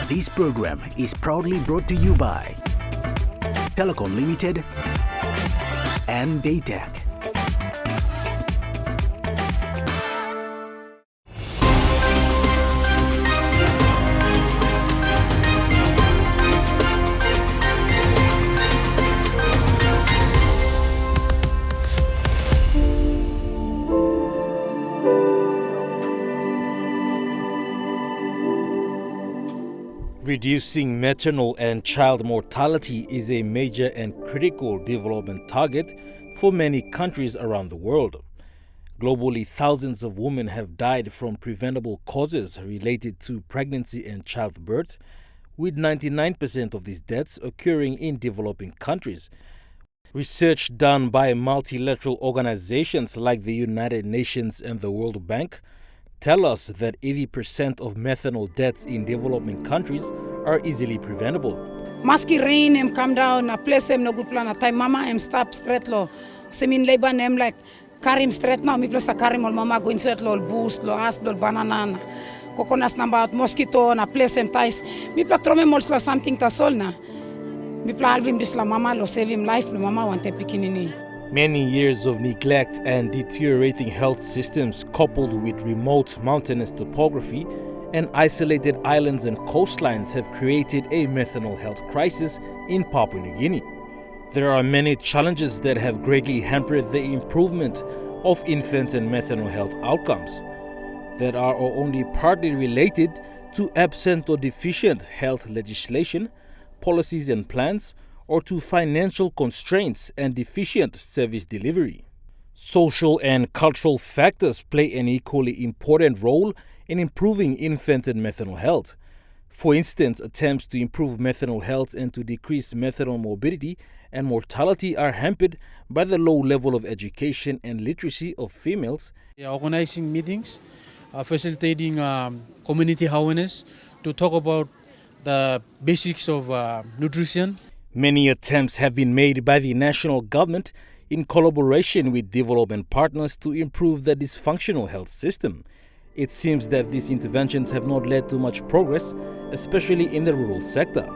This program is proudly brought to you by Telecom Limited and Daytech. Reducing maternal and child mortality is a major and critical development target for many countries around the world. Globally, thousands of women have died from preventable causes related to pregnancy and childbirth, with 99% of these deaths occurring in developing countries. Research done by multilateral organizations like the United Nations and the World Bank tell us that 80% of maternal deaths in developing countries are easily preventable. Maski rain em come down, a place em no good plan. A time mama em stop straight lo. Semin labor em like karim straight now. Me plus a karim ol mama go insert lo boost lo as lo banana. Coconuts number out mosquito na place em ties. Me plus throw me molsla something ta sol na. Me plus alvim dis la mama lo save him life lo mama want a pikinini. Many years of neglect and deteriorating health systems, coupled with remote mountainous topography and isolated islands and coastlines, have created a maternal health crisis in Papua New Guinea. There are many challenges that have greatly hampered the improvement of infant and maternal health outcomes that are only partly related to absent or deficient health legislation, policies and plans, or to financial constraints and deficient service delivery. Social and cultural factors play an equally important role in improving infant and maternal health. For instance, attempts to improve maternal health and to decrease maternal morbidity and mortality are hampered by the low level of education and literacy of females. Organizing meetings, facilitating community awareness to talk about the basics of nutrition. Many attempts have been made by the national government in collaboration with development partners to improve the dysfunctional health system. It seems that these interventions have not led to much progress, especially in the rural sector.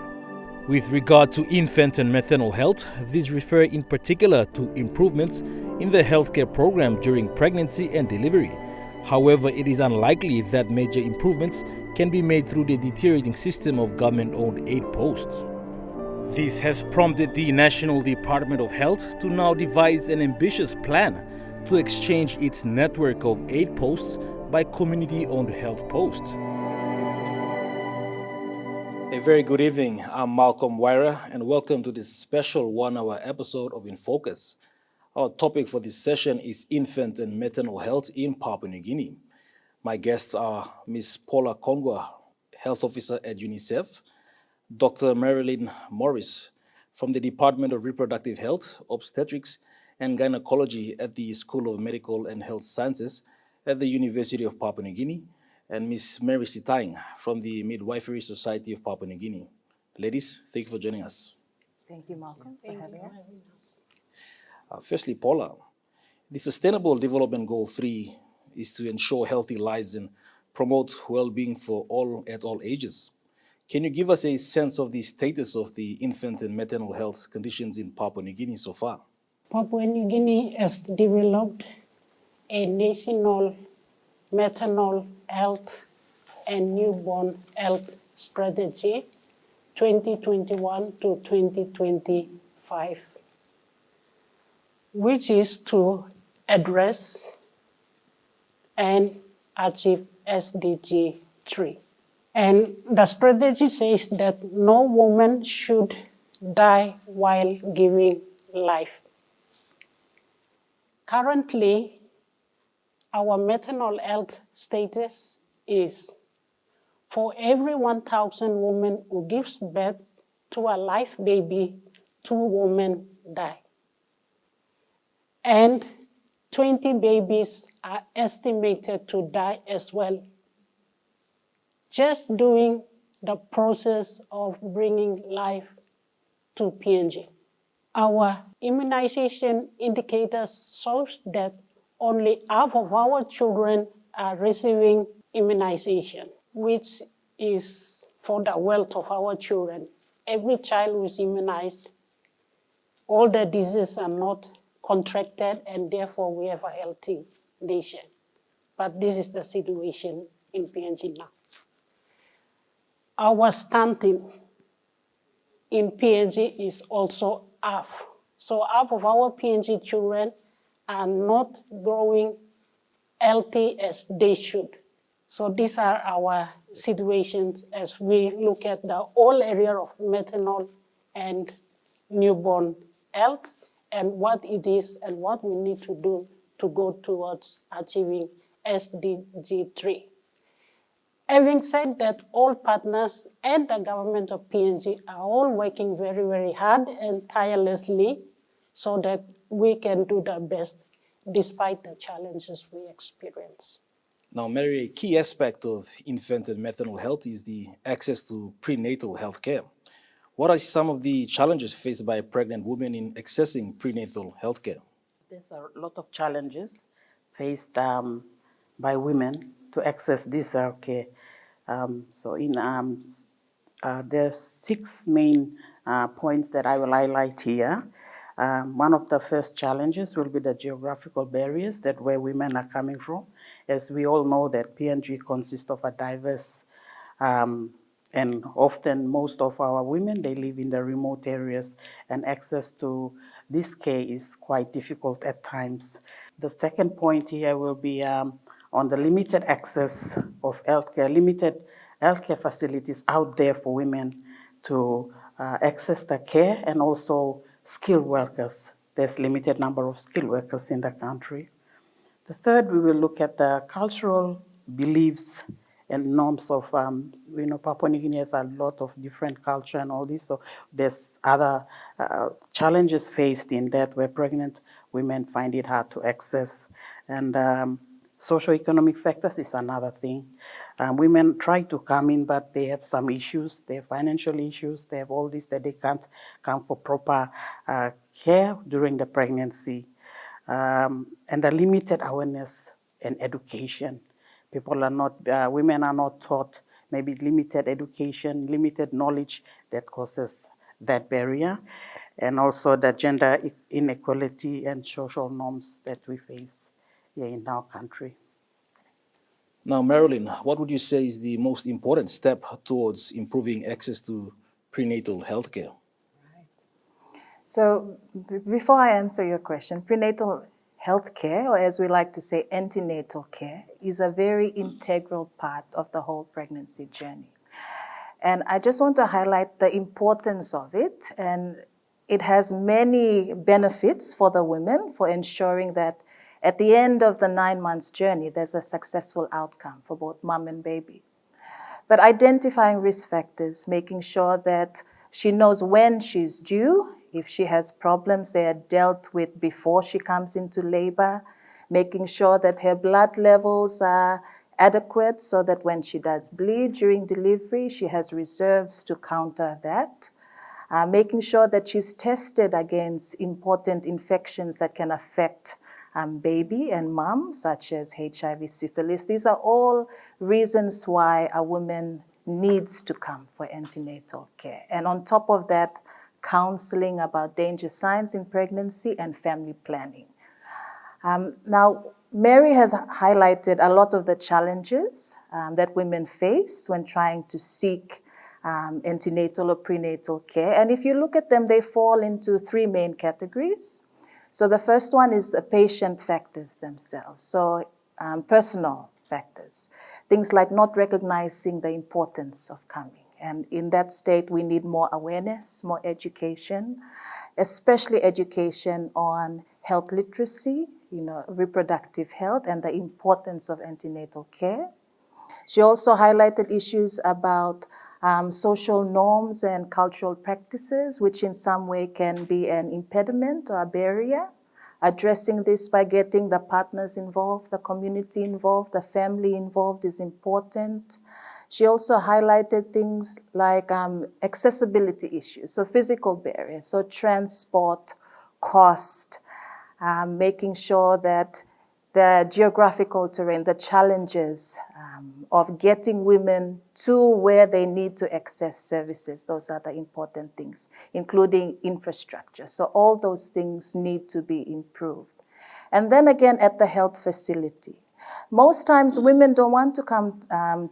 With regard to infant and maternal health, these refer in particular to improvements in the healthcare program during pregnancy and delivery. However, it is unlikely that major improvements can be made through the deteriorating system of government-owned aid posts. This has prompted the National Department of Health to now devise an ambitious plan to exchange its network of aid posts by community-owned health posts. A very good evening. I'm Malcolm Wyra, and welcome to this special one-hour episode of Infocus. Our topic for this session is infant and maternal health in Papua New Guinea. My guests are Ms. Paula Kongua, Health Officer at UNICEF, Dr. Marilyn Morris from the Department of Reproductive Health, Obstetrics and Gynecology at the School of Medical and Health Sciences at the University of Papua New Guinea, and Ms. Mary Sitaing from the Midwifery Society of Papua New Guinea. Ladies, thank you for joining us. Thank you, Malcolm, for having us. Firstly, Paula, the Sustainable Development Goal 3 is to ensure healthy lives and promote well-being for all at all ages. Can you give us a sense of the status of the infant and maternal health conditions in Papua New Guinea so far? Papua New Guinea has developed a national maternal health and newborn health strategy 2021 to 2025, which is to address and achieve SDG 3. And the strategy says that no woman should die while giving life. Currently, our maternal health status is for every 1,000 women who gives birth to a live baby, 2 women die. And 20 babies are estimated to die as well, just doing the process of bringing life to PNG. Our immunization indicators shows that only half of our children are receiving immunization, which is for the wealth of our children. Every child who is immunized, all the diseases are not contracted, and therefore we have a healthy nation. But this is the situation in PNG now. Our stunting in PNG is also half. So half of our PNG children are not growing healthy as they should. So these are our situations as we look at the whole area of maternal and newborn health and what it is and what we need to do to go towards achieving SDG 3. Having said that, all partners and the government of PNG are all working very, very hard and tirelessly so that we can do the best despite the challenges we experience. Now, Mary, a key aspect of infant and maternal health is the access to prenatal health care. What are some of the challenges faced by pregnant women in accessing prenatal health care? There's a lot of challenges faced by women to access this care. There's 6 main points that I will highlight here. One of the first challenges will be the geographical barriers that where women are coming from. As we all know that PNG consists of a diverse and often most of our women, they live in the remote areas and access to this care is quite difficult at times. The second point here will be on the limited access of healthcare, limited healthcare facilities out there for women to access the care, and also skilled workers. There's limited number of skilled workers in the country. The third, we will look at the cultural beliefs and norms of, Papua New Guinea has a lot of different culture and all this, so there's other challenges faced in that where pregnant women find it hard to access. And socioeconomic factors is another thing. Women try to come in, but they have some issues. They have financial issues. They have all this that they can't come for proper care during the pregnancy. And the limited awareness and education. Women are not taught, maybe limited education, limited knowledge that causes that barrier. And also the gender inequality and social norms that we face here in our country. Now, Marilyn, what would you say is the most important step towards improving access to prenatal health care? So before I answer your question, prenatal health care, or as we like to say, antenatal care, is a very integral part of the whole pregnancy journey. And I just want to highlight the importance of it. And it has many benefits for the women for ensuring that at the end of the 9 months journey, there's a successful outcome for both mom and baby. But identifying risk factors, making sure that she knows when she's due. If she has problems, they are dealt with before she comes into labor, making sure that her blood levels are adequate so that when she does bleed during delivery, she has reserves to counter that, making sure that she's tested against important infections that can affect baby and mom, such as HIV, syphilis. These are all reasons why a woman needs to come for antenatal care. And on top of that, counseling about danger signs in pregnancy and family planning. Now, Mary has highlighted a lot of the challenges that women face when trying to seek antenatal or prenatal care. And if you look at them, they fall into 3 main categories. So the first one is the patient factors themselves. So personal factors, things like not recognizing the importance of coming. And in that state, we need more awareness, more education, especially education on health literacy, reproductive health, and the importance of antenatal care. She also highlighted issues about social norms and cultural practices, which in some way can be an impediment or a barrier. Addressing this by getting the partners involved, the community involved, the family involved is important. She also highlighted things like accessibility issues, so physical barriers, so transport, cost, making sure that the geographical terrain, the challenges of getting women to where they need to access services. Those are the important things, including infrastructure. So all those things need to be improved. And then again, at the health facility, most times women don't want to come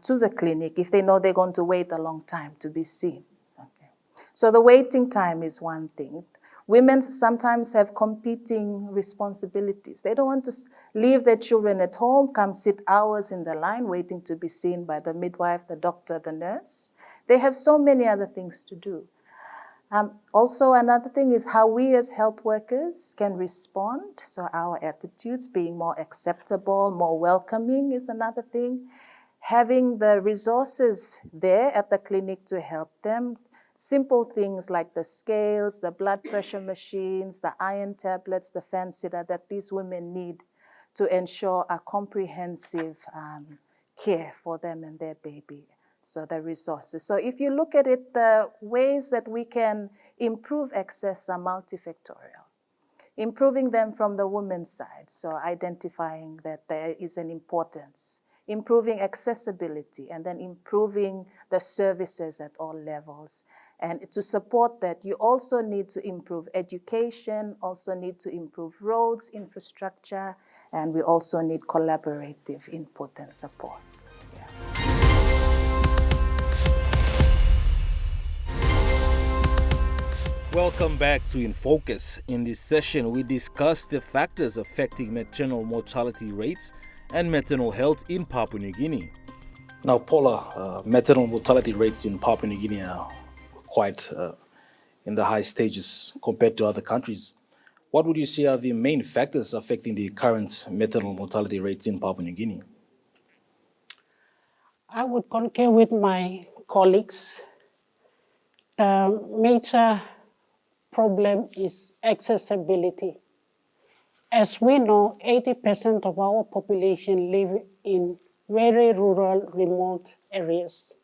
to the clinic if they know they're going to wait a long time to be seen. Okay. So the waiting time is one thing. Women sometimes have competing responsibilities. They don't want to leave their children at home, come sit hours in the line waiting to be seen by the midwife, the doctor, the nurse. They have so many other things to do. Also, another thing is how we as health workers can respond. So our attitudes being more acceptable, more welcoming is another thing. Having the resources there at the clinic to help them. Simple things like the scales, the blood pressure machines, the iron tablets, the fan sitter that these women need to ensure a comprehensive care for them and their baby. So the resources. So if you look at it, the ways that we can improve access are multifactorial. Improving them from the woman's side, so identifying that there is an importance. Improving accessibility, and then improving the services at all levels. And to support that, you also need to improve education, also need to improve roads, infrastructure, and we also need collaborative input and support. Welcome back to Infocus. In this session, we discuss the factors affecting maternal mortality rates and maternal health in Papua New Guinea. Now, Paula, maternal mortality rates in Papua New Guinea are quite in the high stages compared to other countries. What would you say are the main factors affecting the current maternal mortality rates in Papua New Guinea? I would concur with my colleagues. The major problem is accessibility. As we know, 80% of our population live in very rural, remote areas.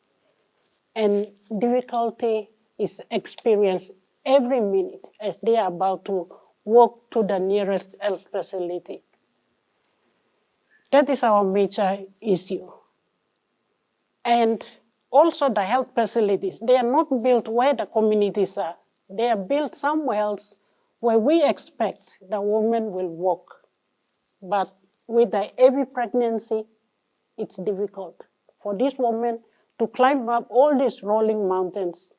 And difficulty is experienced every minute as they are about to walk to the nearest health facility. That is our major issue. And also the health facilities, they are not built where the communities are. They are built somewhere else where we expect the woman will walk. But with the heavy pregnancy, it's difficult for this woman to climb up all these rolling mountains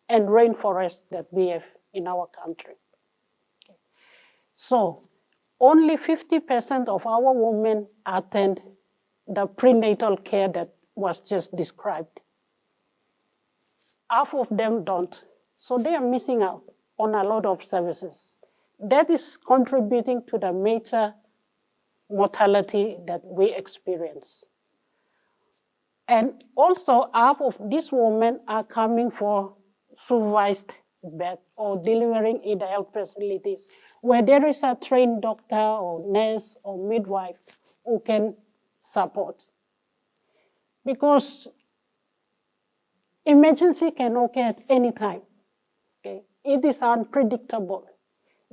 and rainforests that we have in our country. Okay. So only 50% of our women attend the prenatal care that was just described. Half of them don't. So they are missing out on a lot of services. That is contributing to the major mortality that we experience. And also, half of these women are coming for supervised birth or delivering in the health facilities where there is a trained doctor or nurse or midwife who can support. Because emergency can occur at any time. Okay? It is unpredictable.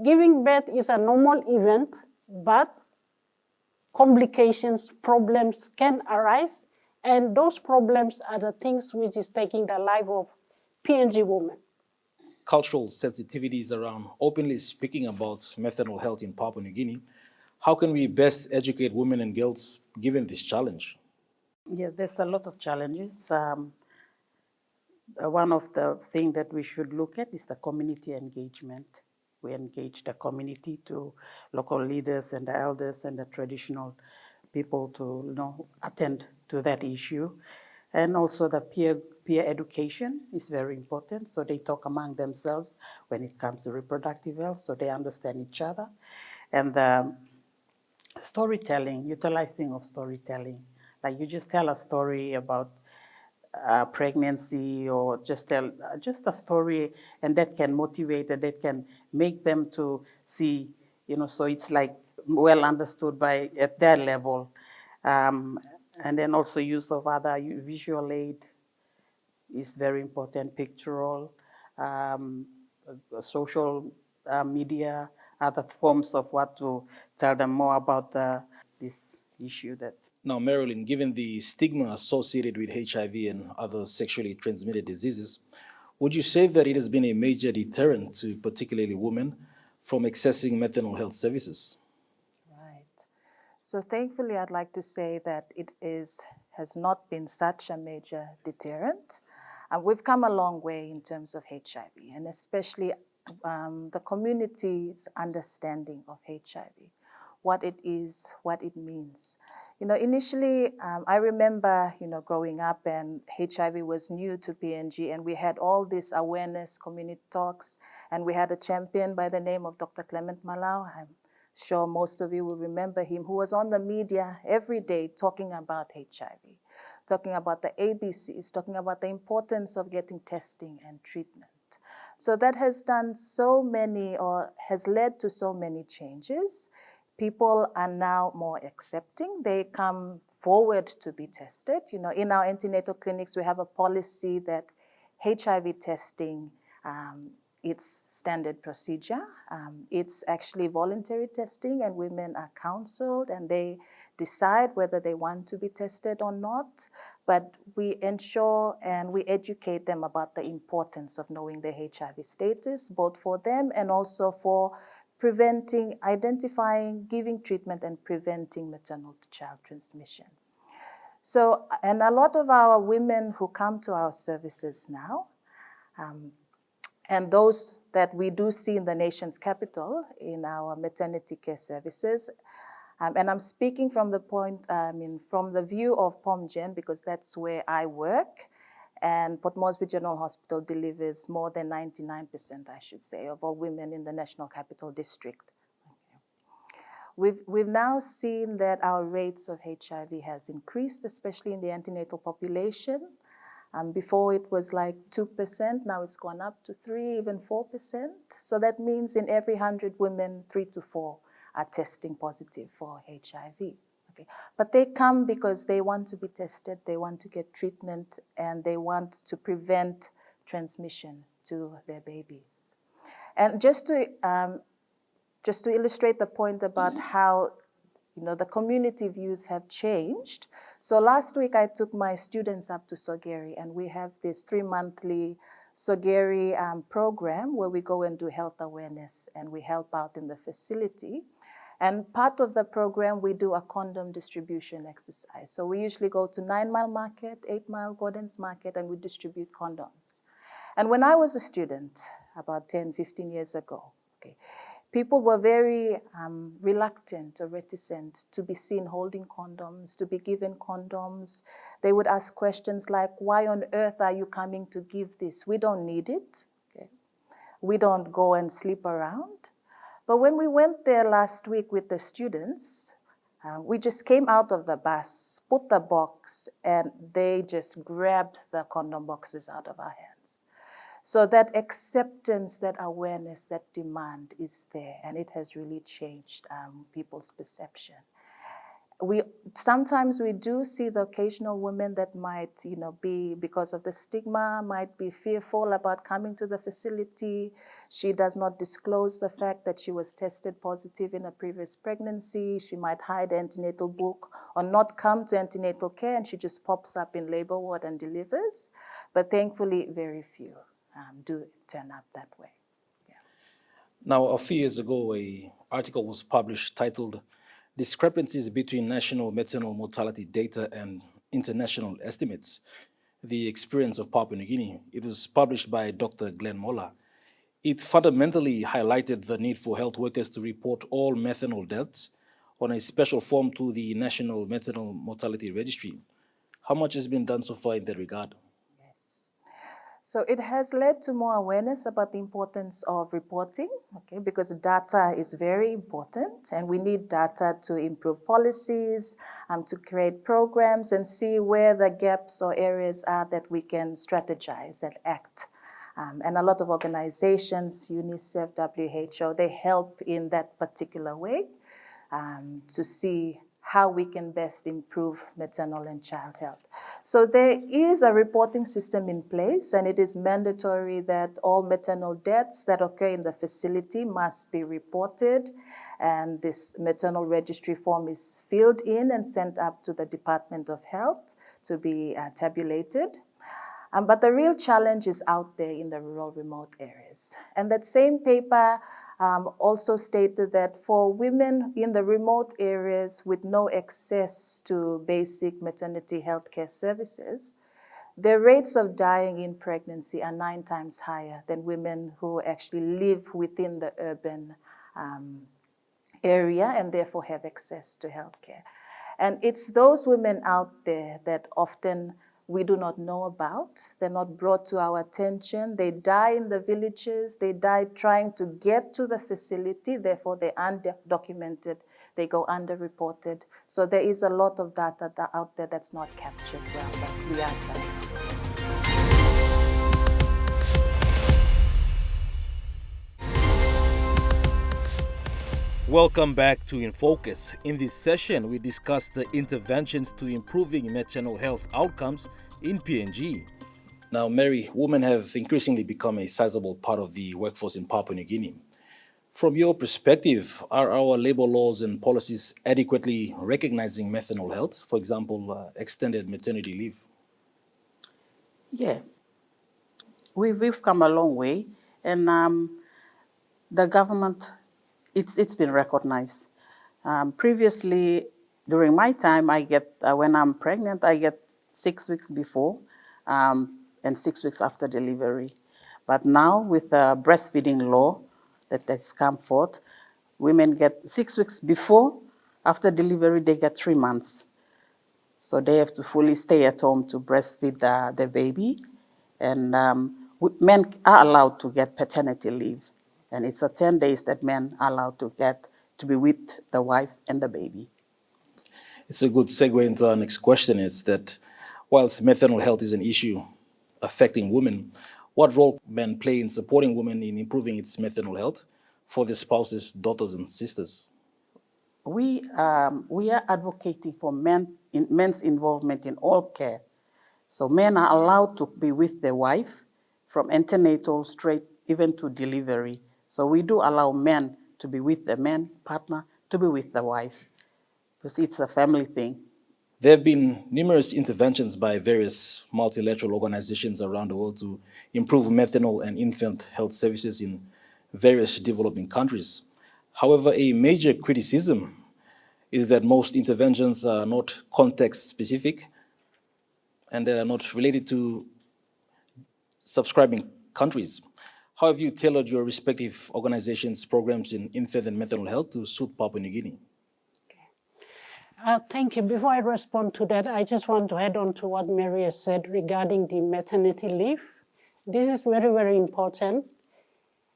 Giving birth is a normal event, but complications, problems can arise, and those problems are the things which is taking the life of PNG women. Cultural sensitivities around openly speaking about maternal health in Papua New Guinea. How can we best educate women and girls given this challenge? Yeah, there's a lot of challenges. One of the things that we should look at is the community engagement. We engage the community, to local leaders and the elders and the traditional people to attend to that issue. And also the peer education is very important. So they talk among themselves when it comes to reproductive health, so they understand each other. And the storytelling, utilizing of storytelling. Like you just tell a story about pregnancy, or just tell just a story, and that can motivate and that can make them to see, so it's like well understood by at their level. And then also use of other visual aid is very important, pictorial, social media, other forms of what to tell them more about the this issue that. Now, Marilyn, given the stigma associated with HIV and other sexually transmitted diseases, would you say that it has been a major deterrent to particularly women from accessing maternal health services? Right. So thankfully, I'd like to say that it has not been such a major deterrent. We've come a long way in terms of HIV, and especially the community's understanding of HIV, what it is, what it means. Initially, I remember, growing up and HIV was new to PNG, and we had all this awareness, community talks, and we had a champion by the name of Dr. Clement Malau. I'm sure most of you will remember him, who was on the media every day talking about HIV, talking about the ABCs, talking about the importance of getting testing and treatment. So that has done so many, or has led to so many changes. People are now more accepting. They come forward to be tested. In our antenatal clinics, we have a policy that HIV testing, it's standard procedure. It's actually voluntary testing, and women are counseled and they decide whether they want to be tested or not. But we ensure and we educate them about the importance of knowing their HIV status, both for them and also for preventing, identifying, giving treatment, and preventing maternal-to-child transmission. So, and a lot of our women who come to our services now, and those that we do see in the nation's capital in our maternity care services, and I'm speaking from the from the view of POMGEN, because that's where I work, and Port Moresby General Hospital delivers more than 99%, I should say, of all women in the National Capital District. Okay. We've now seen that our rates of HIV has increased, especially in the antenatal population. Before it was like 2%, now it's gone up to 3, even 4%. So that means in every 100 women, 3 to 4 are testing positive for HIV. Okay. But they come because they want to be tested, they want to get treatment, and they want to prevent transmission to their babies. And just to illustrate the point about how the community views have changed. So last week I took my students up to Sogeri, and we have this 3-monthly Sogeri program where we go and do health awareness and we help out in the facility. And part of the program, we do a condom distribution exercise. So we usually go to 9 Mile Market, 8 Mile Gordon's Market, and we distribute condoms. And when I was a student, about 10, 15 years ago, okay, people were very reluctant or reticent to be seen holding condoms, to be given condoms. They would ask questions like, why on earth are you coming to give this? We don't need it. Okay. We don't go and sleep around. But when we went there last week with the students, we just came out of the bus, put the box, and they just grabbed the condom boxes out of our hands. So that acceptance, that awareness, that demand is there, and it has really changed people's perception. Sometimes we do see the occasional woman that might, be, because of the stigma, might be fearful about coming to the facility. She does not disclose the fact that she was tested positive in a previous pregnancy. She might hide the antenatal book or not come to antenatal care, and she just pops up in labor ward and delivers. But thankfully, very few do turn up that way. Yeah. Now, a few years ago, an article was published titled Discrepancies Between National Maternal Mortality Data and International Estimates, The Experience of Papua New Guinea. It was published by Dr. Glenn Moller. It fundamentally highlighted the need for health workers to report all maternal deaths on a special form to the National Maternal Mortality Registry. How much has been done so far in that regard? So it has led to more awareness about the importance of reporting, okay, because data is very important, and we need data to improve policies, to create programs and see where the gaps or areas are that we can strategize and act. And a lot of organizations, UNICEF, WHO, they help in that particular way to see how we can best improve maternal and child health. So there is a reporting system in place, and it is mandatory that all maternal deaths that occur in the facility must be reported. And this maternal registry form is filled in and sent up to the Department of Health to be tabulated. But the real challenge is out there in the rural, remote areas. And that same paper also stated that for women in the remote areas with no access to basic maternity health care services, their rates of dying in pregnancy are 9 times higher than women who actually live within the urban area and therefore have access to healthcare. And it's those women out there that often we do not know about. They're not brought to our attention. They die in the villages. They die trying to get to the facility. Therefore, they're undocumented. They go underreported. So there is a lot of data out there that's not captured well, but we are trying. Welcome back to Infocus. In this session, we discuss the interventions to improving maternal health outcomes in PNG. Now, Mary, women have increasingly become a sizable part of the workforce in Papua New Guinea. From your perspective, are our labor laws and policies adequately recognizing maternal health, for example, extended maternity leave? Yeah, we've come a long way, and the government, it's been recognized. Previously, during my time, I get, when I'm pregnant, I get 6 weeks before and 6 weeks after delivery. But now with the breastfeeding law that's come forth, women get 6 weeks before, after delivery they get 3 months. So they have to fully stay at home to breastfeed the baby. And men are allowed to get paternity leave. And it's 10 days that men are allowed to get to be with the wife and the baby. It's a good segue into our next question, is that whilst maternal health is an issue affecting women, what role men play in supporting women in improving its maternal health for their spouses, daughters, and sisters? We are advocating for men's involvement in all care. So men are allowed to be with their wife from antenatal straight even to delivery. So we do allow men to be with the man partner, to be with the wife, because it's a family thing. There have been numerous interventions by various multilateral organizations around the world to improve maternal and infant health services in various developing countries. However, a major criticism is that most interventions are not context-specific and they are not related to subscribing countries. How have you tailored your respective organizations' programs in infant and maternal health to suit Papua New Guinea? Thank you. Before I respond to that, I just want to add on to what Mary has said regarding the maternity leave. This is very, very important.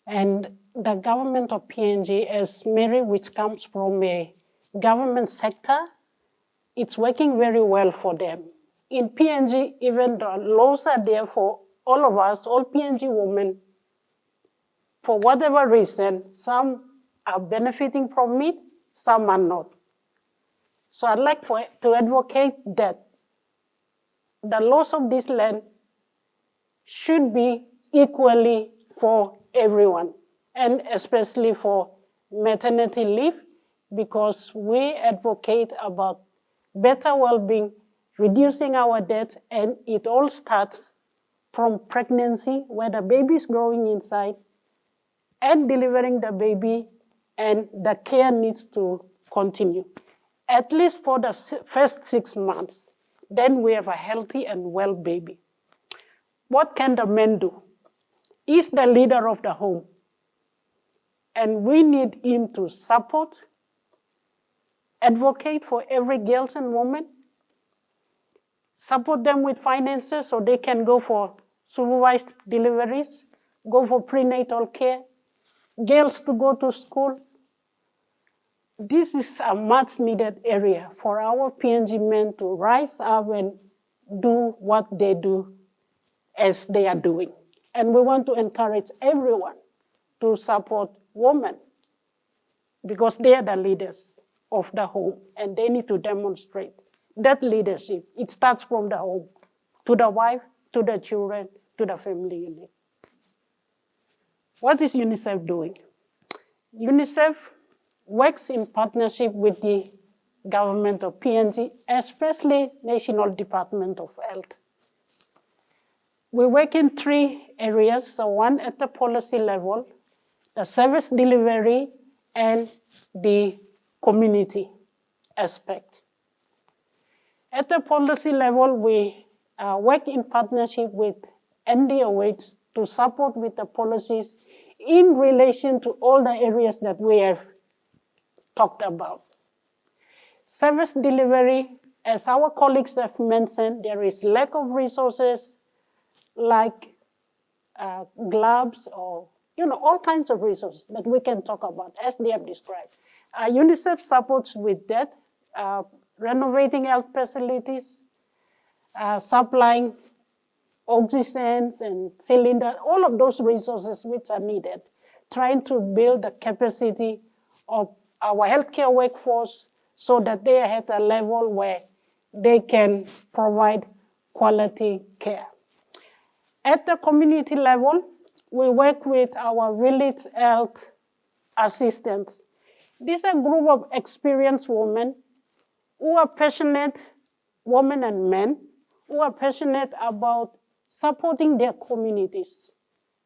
And the government of PNG, as Mary, which comes from a government sector, it's working very well for them. In PNG, even the laws are there for all of us, all PNG women. For whatever reason, some are benefiting from it, some are not. So I'd like to advocate that the laws of this land should be equally for everyone, and especially for maternity leave, because we advocate about better well-being, reducing our debt, and it all starts from pregnancy, where the baby is growing inside, and delivering the baby, and the care needs to continue, at least for the first 6 months. Then we have a healthy and well baby. What can the man do? He's the leader of the home. And we need him to support, advocate for every girl and woman, support them with finances so they can go for supervised deliveries, go for prenatal care, girls to go to school. This is a much needed area for our PNG men to rise up and do what they do as they are doing. And we want to encourage everyone to support women because they are the leaders of the home and they need to demonstrate that leadership. It starts from the home, to the wife, to the children, to the family unit. What is UNICEF doing? UNICEF, works in partnership with the government of PNG, especially National Department of Health. We work in 3 areas, so one at the policy level, the service delivery, and the community aspect. At the policy level, we work in partnership with NDOH to support with the policies in relation to all the areas that we have talked about. Service delivery, as our colleagues have mentioned, there is lack of resources like gloves or all kinds of resources that we can talk about as they have described. UNICEF supports with that, renovating health facilities, supplying oxygen and cylinder, all of those resources which are needed, trying to build the capacity of our healthcare workforce so that they are at a level where they can provide quality care. At the community level, we work with our village health assistants. These are a group of experienced women who are passionate, women and men, who are passionate about supporting their communities,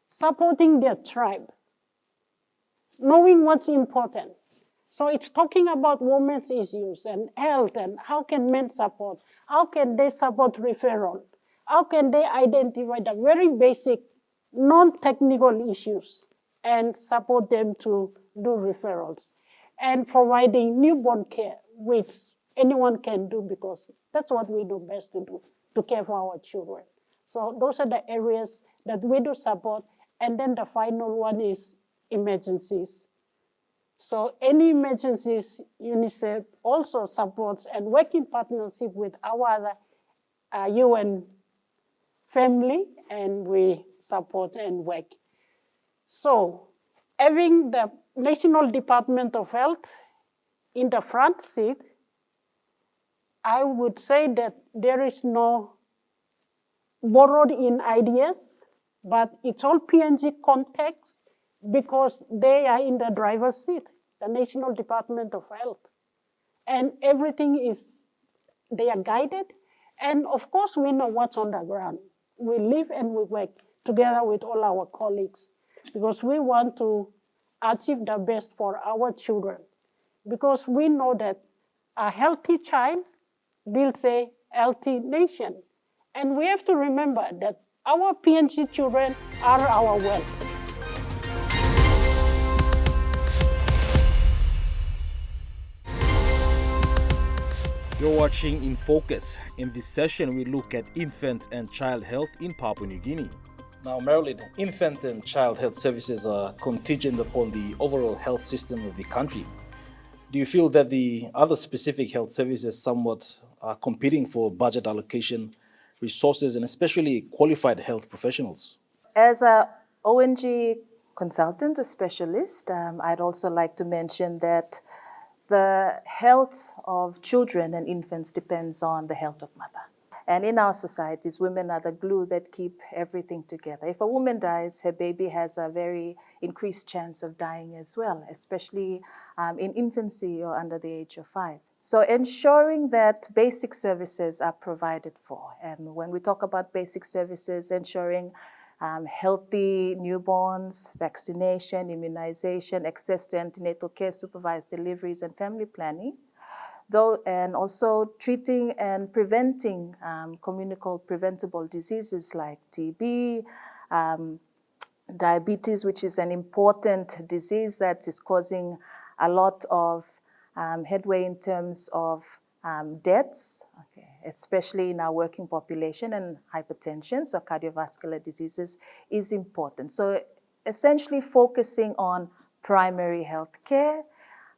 supporting their tribe, knowing what's important. So it's talking about women's issues and health and how can men support, how can they support referral, how can they identify the very basic non-technical issues and support them to do referrals, and providing newborn care, which anyone can do because that's what we do best to do, to care for our children. So those are the areas that we do support. And then the final one is emergencies. So any emergencies, UNICEF also supports and work in partnership with our other UN family, and we support and work. So having the National Department of Health in the front seat, I would say that there is no borrowed in ideas, but it's all PNG context because they are in the driver's seat, the National Department of Health. And everything is, they are guided. And of course, we know what's on the ground. We live and we work together with all our colleagues because we want to achieve the best for our children. Because we know that a healthy child builds a healthy nation. And we have to remember that our PNG children are our wealth. You're watching Infocus. In this session, we look at infant and child health in Papua New Guinea. Now, Marilyn, infant and child health services are contingent upon the overall health system of the country. Do you feel that the other specific health services somewhat are competing for budget allocation, resources, and especially qualified health professionals? As a ONG consultant, a specialist, I'd also like to mention that the health of children and infants depends on the health of mother. And in our societies, women are the glue that keep everything together. If a woman dies, her baby has a very increased chance of dying as well, especially in infancy or under the age of 5. So ensuring that basic services are provided for. And when we talk about basic services, ensuring healthy newborns, vaccination, immunization, access to antenatal care, supervised deliveries, and family planning, and also treating and preventing communicable preventable diseases like TB, diabetes, which is an important disease that is causing a lot of headway in terms of deaths, especially in our working population, and hypertension, so cardiovascular diseases is important. So essentially focusing on primary health care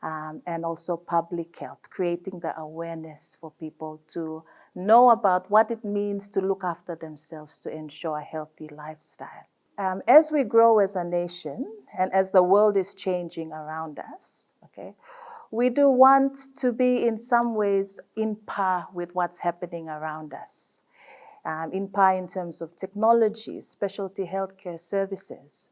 and also public health, creating the awareness for people to know about what it means to look after themselves to ensure a healthy lifestyle. As we grow as a nation and as the world is changing around us, we do want to be in some ways in par with what's happening around us. In par in terms of technology, specialty healthcare services.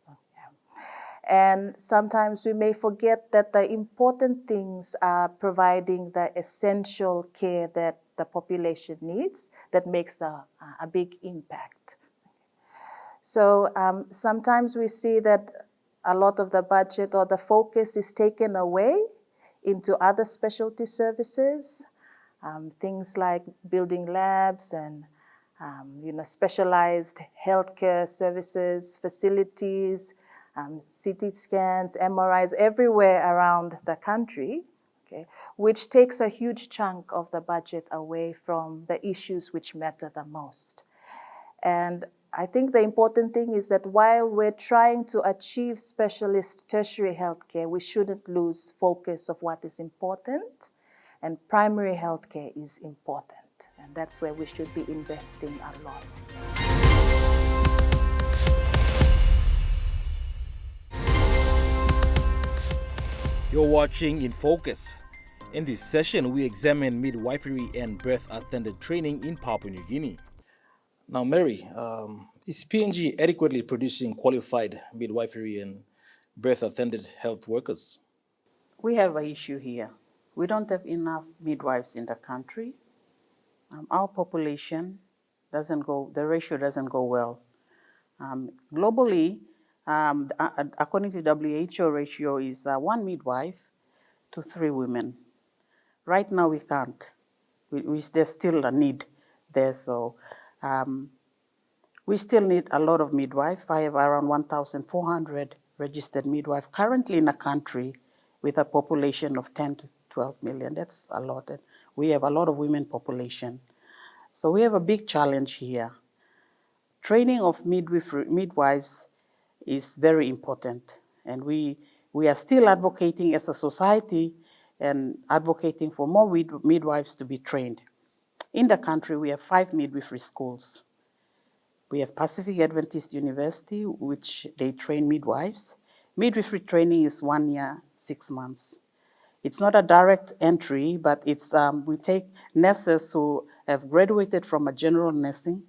And sometimes we may forget that the important things are providing the essential care that the population needs that makes a big impact. So sometimes we see that a lot of the budget or the focus is taken away into other specialty services, things like building labs and specialized healthcare services, facilities, CT scans, MRIs everywhere around the country, okay, which takes a huge chunk of the budget away from the issues which matter the most. And I think the important thing is that while we're trying to achieve specialist tertiary healthcare, we shouldn't lose focus of what is important, and primary healthcare is important. And that's where we should be investing a lot. You're watching Infocus. In this session, we examine midwifery and birth-attendant training in Papua New Guinea. Now, Mary, is PNG adequately producing qualified midwifery and birth-attendant health workers? We have an issue here. We don't have enough midwives in the country. Our population the ratio doesn't go well. Globally, according to WHO ratio is 1 midwife to 3 women. Right now we can't. There's still a need there, so we still need a lot of midwives. I have around 1,400 registered midwives currently in a country with a population of 10 to 12 million. That's a lot. We have a lot of women population. So we have a big challenge here. Training of midwives is very important, and we are still advocating as a society and advocating for more midwives to be trained. In the country, we have 5 midwifery schools. We have Pacific Adventist University, which they train midwives. Midwifery training is 1 year, 6 months. It's not a direct entry, but it's we take nurses who have graduated from a general nursing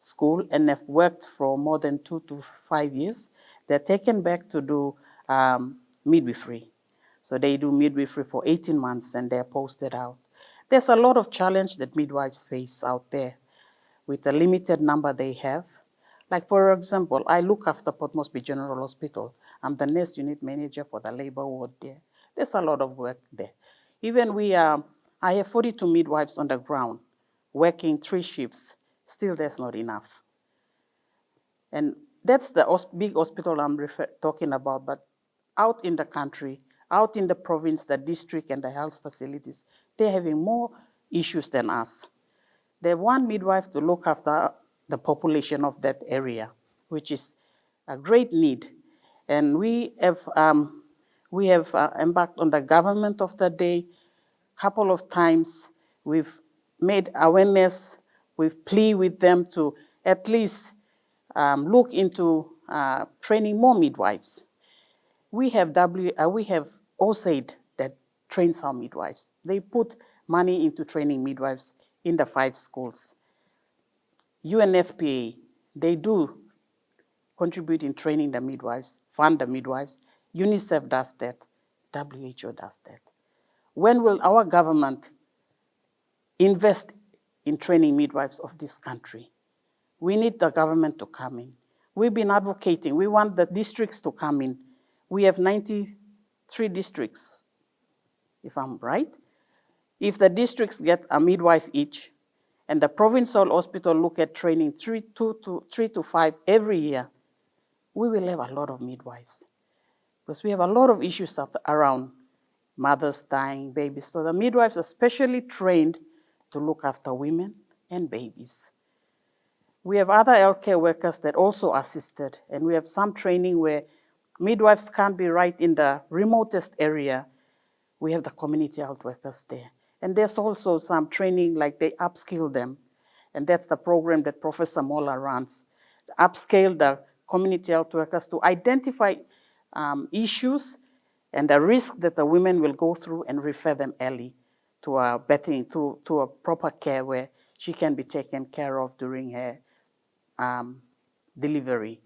school and have worked for more than 2 to 5 years. They're taken back to do midwifery. So they do midwifery for 18 months and they're posted out. There's a lot of challenge that midwives face out there with the limited number they have. Like, for example, I look after Port Moresby General Hospital. I'm the nurse unit manager for the labor ward there. There's a lot of work there. Even I have 42 midwives on the ground working 3 shifts. Still, there's not enough. And that's the big hospital I'm talking about, but out in the country, out in the province, the district, and the health facilities, they're having more issues than us. They have 1 midwife to look after the population of that area, which is a great need. And we have embarked on the government of the day a couple of times. We've made awareness, we've pleaded with them to at least look into training more midwives. We have OSAID that trains our midwives. They put money into training midwives in the 5 schools. UNFPA, they do contribute in training the midwives, fund the midwives. UNICEF does that. WHO does that. When will our government invest in training midwives of this country? We need the government to come in. We've been advocating. We want the districts to come in. We have 93 districts, if I'm right. If the districts get a midwife each, and the provincial hospital look at training 3 to 5 every year, we will have a lot of midwives. Because we have a lot of issues around mothers dying, babies. So the midwives are specially trained to look after women and babies. We have other healthcare workers that also assisted, and we have some training where midwives can't be right in the remotest area. We have the community health workers there. And there's also some training, like they upskill them. And that's the program that Professor Mola runs. Upscale the community health workers to identify issues and the risk that the women will go through and refer them early to a proper care where she can be taken care of during her delivery.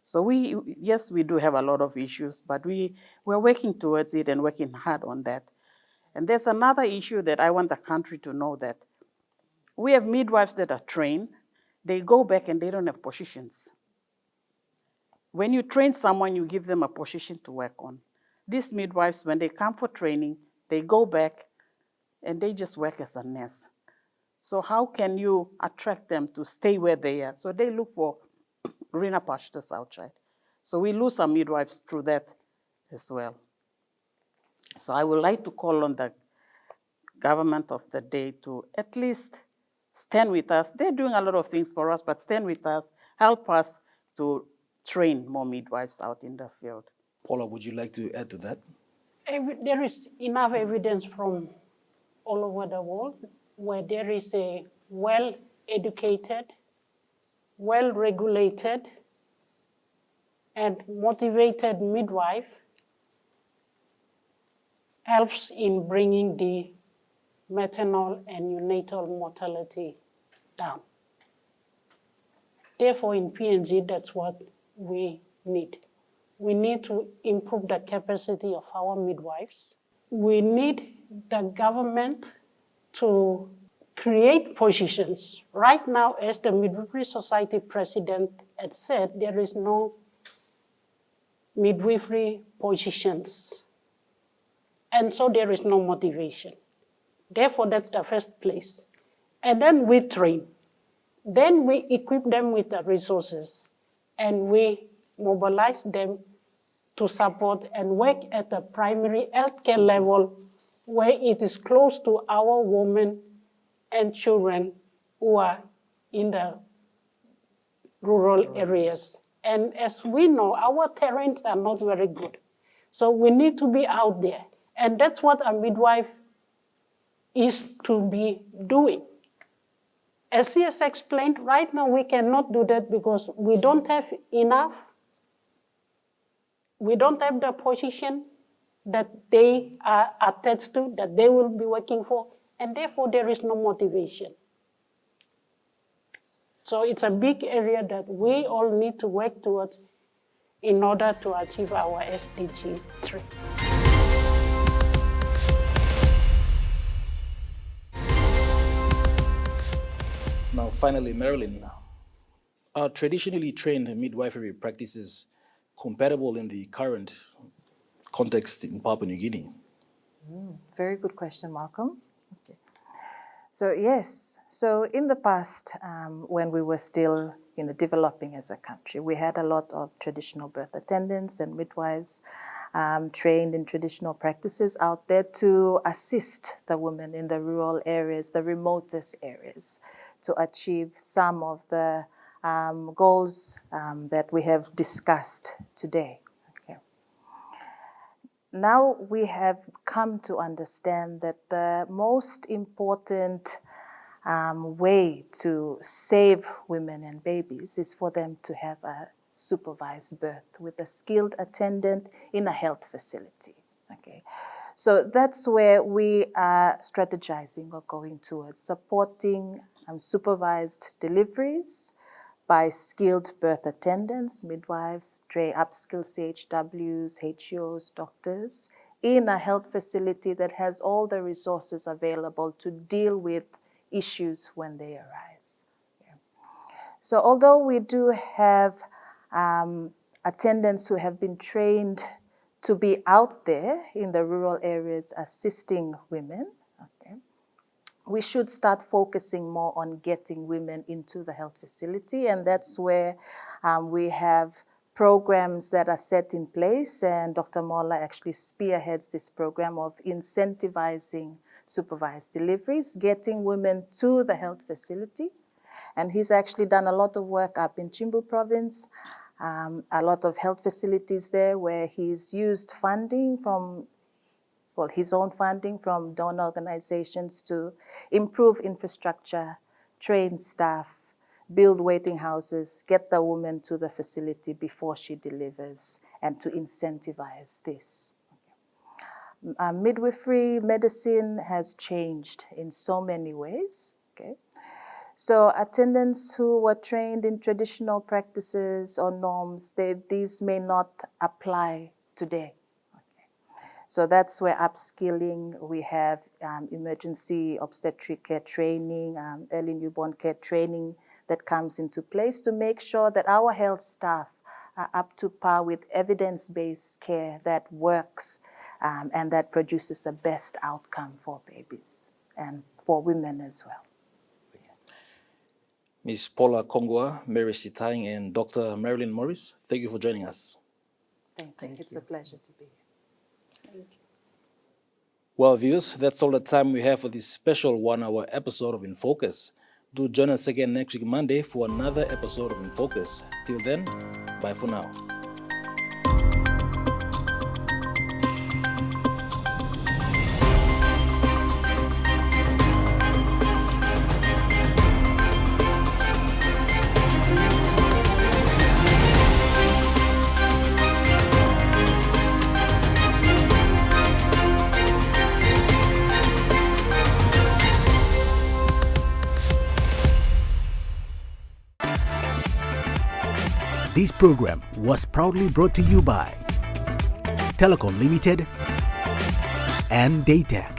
So yes, we do have a lot of issues, but we're working towards it and working hard on that. And there's another issue that I want the country to know, that we have midwives that are trained. They go back and they don't have positions. When you train someone, you give them a position to work on. These midwives, when they come for training, they go back and they just work as a nurse. So how can you attract them to stay where they are? So they look for greener pastures outside. So we lose some midwives through that as well. So I would like to call on the government of the day to at least stand with us. They're doing a lot of things for us, but stand with us, help us to train more midwives out in the field. Paula, would you like to add to that? There is enough evidence from all over the world where there is a well-educated, well-regulated, and motivated midwife helps in bringing the maternal and neonatal mortality down. Therefore, in PNG, that's what we need. We need to improve the capacity of our midwives. We need the government to create positions. Right now, as the Midwifery Society president had said, there is no midwifery positions. And so there is no motivation. Therefore, that's the first place. And then we train. Then we equip them with the resources, and we mobilize them to support and work at the primary healthcare level, where it is close to our women and children who are in the rural areas. And as we know, our terrains are not very good. So we need to be out there. And that's what a midwife is to be doing. As she has explained, right now we cannot do that because we don't have enough. We don't have the position that they are attached to, that they will be working for, and therefore there is no motivation. So it's a big area that we all need to work towards in order to achieve our SDG 3. Now, finally, Marilyn, are traditionally trained midwifery practices compatible in the current context in Papua New Guinea? Very good question, Malcolm. Okay. So yes, so in the past, when we were still developing as a country, we had a lot of traditional birth attendants and midwives trained in traditional practices out there to assist the women in the rural areas, the remotest areas, to achieve some of the goals that we have discussed today. Okay. Now we have come to understand that the most important way to save women and babies is for them to have a supervised birth with a skilled attendant in a health facility. Okay. So that's where we are strategizing or going towards, supporting supervised deliveries by skilled birth attendants, midwives, upskilled CHWs, HOs, doctors, in a health facility that has all the resources available to deal with issues when they arise. Yeah. So although we do have attendants who have been trained to be out there in the rural areas assisting women, okay, we should start focusing more on getting women into the health facility, and that's where we have programs that are set in place, and Dr. Mola actually spearheads this program of incentivizing supervised deliveries, getting women to the health facility. And he's actually done a lot of work up in Chimbu province, a lot of health facilities there where he's used funding from, his own funding from donor organizations to improve infrastructure, train staff, build waiting houses, get the woman to the facility before she delivers, and to incentivize this. Midwifery medicine has changed in so many ways. Okay. So attendants who were trained in traditional practices or norms, these may not apply today. So that's where upskilling, we have emergency obstetric care training, early newborn care training that comes into place to make sure that our health staff are up to par with evidence-based care that works and that produces the best outcome for babies and for women as well. Ms. Paula Kongua, Mary Sitaing, and Dr. Marilyn Morris, thank you for joining us. Thank you. It's a pleasure to be here. Well, viewers, that's all the time we have for this special 1-hour episode of Infocus. Do join us again next week, Monday, for another episode of Infocus. Till then, bye for now. This program was proudly brought to you by Telecom Limited and Daytech.